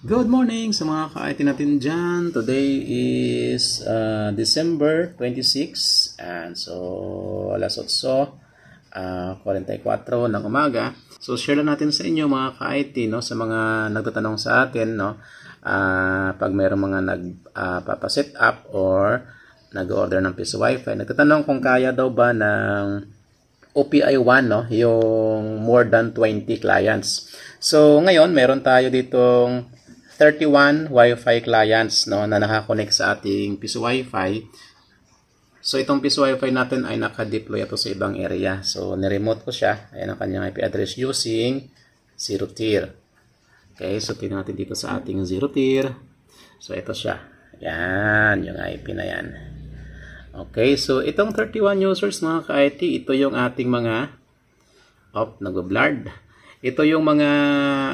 Good morning sa mga ka-IT natin dyan. Today is December 26 and so alas 8:44 ng umaga. So share lang natin sa inyo mga ka-IT, no, sa mga nagtatanong sa atin, no, pag mayroong mga nagpapaset up or nag-order ng piso wifi, nagtatanong kung kaya daw ba ng OPI1, no, yung more than 20 clients. So ngayon meron tayo ditong 31 Wi-Fi clients, no, na nakakonect sa ating piso Wi-Fi. So itong piso Wi-Fi natin ay naka-deploy ito sa ibang area. So niremote ko siya. Ayan ang kanyang IP address using zero tier. Okay, so tingnan natin dito sa ating zero tier. So ito siya. Yan, yung IP na yan. Okay, so itong 31 users mga ka-IT, ito yung ating mga nagbo-blurred. Ito yung mga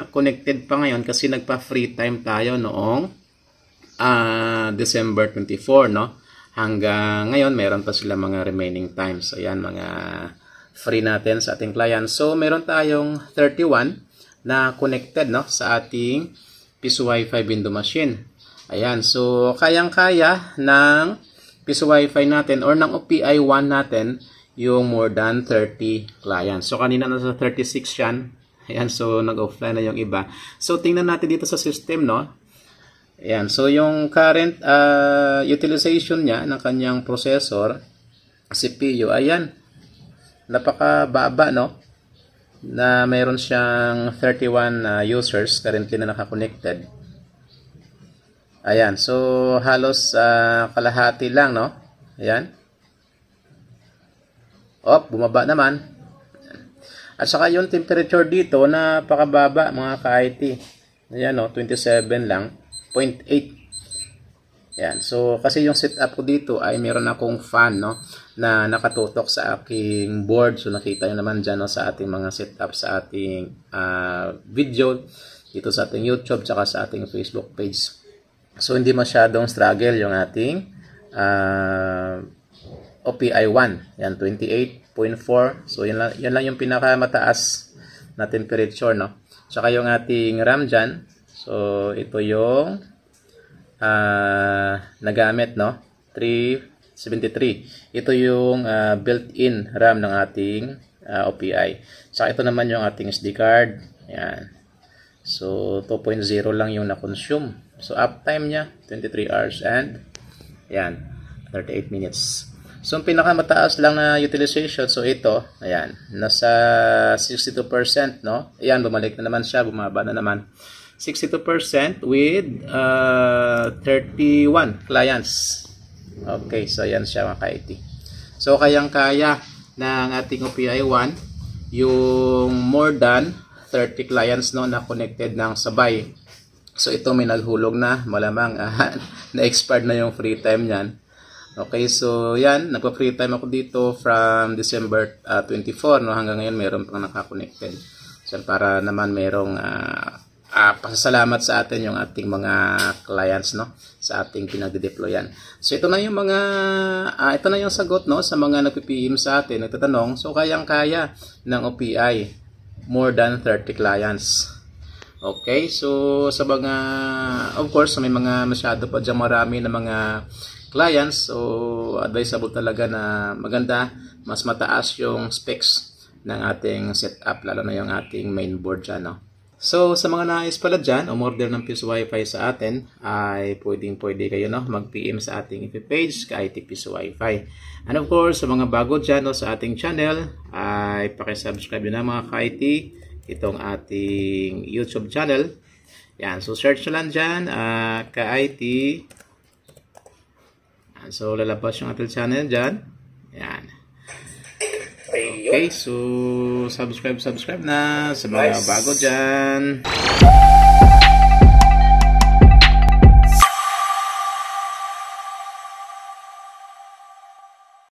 connected pa ngayon kasi nagpa-free time tayo noong December 24, no? Hanggang ngayon, meron pa sila mga remaining time. So, yan, mga free natin sa ating client. So, meron tayong 31 na connected, no, sa ating piso Wi-Fi window machine. Ayan, so, kayang-kaya ng piso Wi-Fi natin or ng OPI1 natin yung more than 30 clients. So, kanina nasa 36 yan. Ayan, so nag-offline na yung iba. So, tingnan natin dito sa system, no? Ayan, so yung current utilization niya ng kanyang processor, CPU, ayan, napakababa, no? Na mayroon siyang 31 users currently na nakakonected. Ayan, so halos kalahati lang, no? Ayan. Bumaba naman. At saka yung temperature dito, napakababa mga ka-IT. Ayan, no, 27 lang, 0.8. Ayan, so kasi yung setup ko dito ay meron akong fan, no, na nakatutok sa aking board. So nakita nyo naman dyan, no, sa ating mga setup sa ating video, dito sa ating YouTube, tsaka sa ating Facebook page. So hindi masyadong struggle yung ating OPI1. Yan, 28.4. So, yan lang yung pinakamataas na temperature, no? Tsaka yung ating RAM dyan. So, ito yung nagamit, no? 373. Ito yung built-in RAM ng ating OPI. Tsaka ito naman yung ating SD card. Yan. So, 2.0 lang yung na-consume. So, uptime niya, 23 hours and yan, 38 minutes. So, ang pinakamataas lang na utilization, so ito, ayan, nasa 62%, no? Ayan, bumalik na naman siya, bumaba na naman. 62% with 31 clients. Okay, so ayan siya mga ka-IT. So, kayang-kaya ng ating OPI1, yung more than 30 clients, no, na connected ng sabay. So, ito may naghulog na, malamang na-expired na yung free time niyan. Okay, so yan, nagpa-free time ako dito from December 24, no, hanggang ngayon meron pang nakakonected. So para naman merong pasasalamat sa atin yung ating mga clients, no, sa ating pinagde-deployan. So ito na yung mga ito na yung sagot, no, sa mga nagpi-PM sa atin, nagtatanong. So kayang-kaya ng OPI more than 30 clients. Okay, so sa mga, of course, may mga masyado pa dyan marami na mga clients, so advisable talaga na maganda, mas mataas yung specs ng ating setup, lalo na yung ating mainboard dyan, no? So sa mga nais pala dyan, umorder ng piso Wi-Fi sa atin, ay pwede kayo, no, mag-PM sa ating FB page, ka-IT Piso Wi-Fi. And of course, sa mga bago dyan, no, sa ating channel, ay pakisubscribe nyo na mga ka-IT, itong ating YouTube channel. Yan, so search nyo lang dyan, ka-IT. So, lalabas yung ating channel dyan. Yan. Okay, so subscribe na sa mga bago dyan.